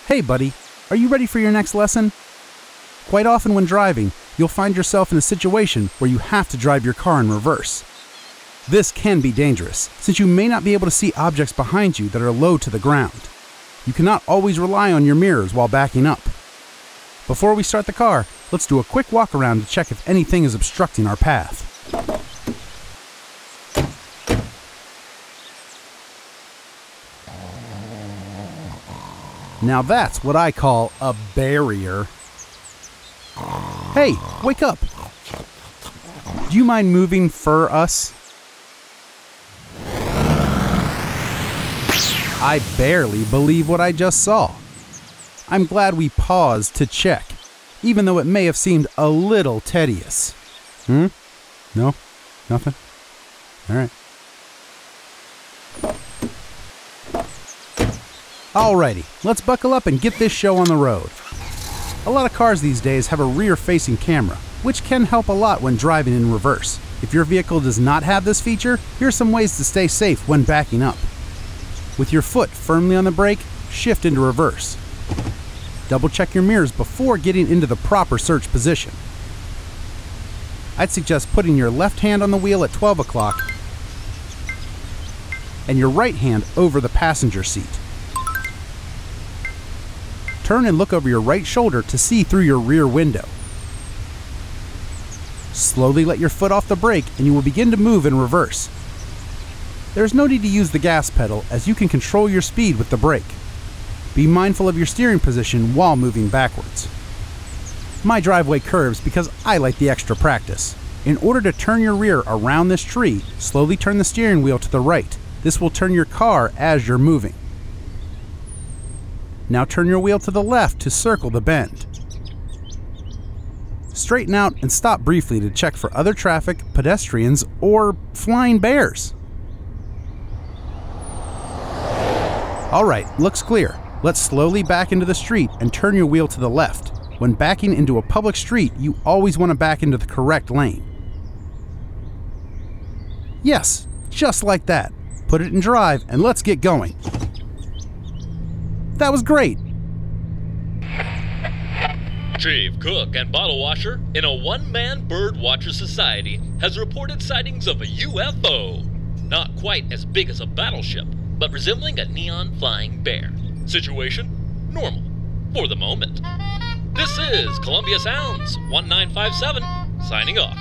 Hey buddy, are you ready for your next lesson? Quite often when driving, you'll find yourself in a situation where you have to drive your car in reverse. This can be dangerous, since you may not be able to see objects behind you that are low to the ground. You cannot always rely on your mirrors while backing up. Before we start the car, let's do a quick walk around to check if anything is obstructing our path. Now that's what I call a barrier. Hey, wake up! Do you mind moving for us? I barely believe what I just saw. I'm glad we paused to check, even though it may have seemed a little tedious. No? Nothing? Alright. Alrighty, let's buckle up and get this show on the road. A lot of cars these days have a rear-facing camera, which can help a lot when driving in reverse. If your vehicle does not have this feature, here are some ways to stay safe when backing up. With your foot firmly on the brake, shift into reverse. Double check your mirrors before getting into the proper search position. I'd suggest putting your left hand on the wheel at 12 o'clock and your right hand over the passenger seat. Turn and look over your right shoulder to see through your rear window. Slowly let your foot off the brake and you will begin to move in reverse. There is no need to use the gas pedal, as you can control your speed with the brake. Be mindful of your steering position while moving backwards. My driveway curves because I like the extra practice. In order to turn your rear around this tree, slowly turn the steering wheel to the right. This will turn your car as you're moving. Now turn your wheel to the left to circle the bend. Straighten out and stop briefly to check for other traffic, pedestrians, or flying bears. Alright, looks clear. Let's slowly back into the street and turn your wheel to the left. When backing into a public street, you always want to back into the correct lane. Yes, just like that. Put it in drive and let's get going. That was great! Chief cook and bottle washer in a one-man bird watcher society has reported sightings of a UFO. Not quite as big as a battleship, but resembling a neon flying bear. Situation? Normal. For the moment. This is Columbia Sounds 1957, signing off.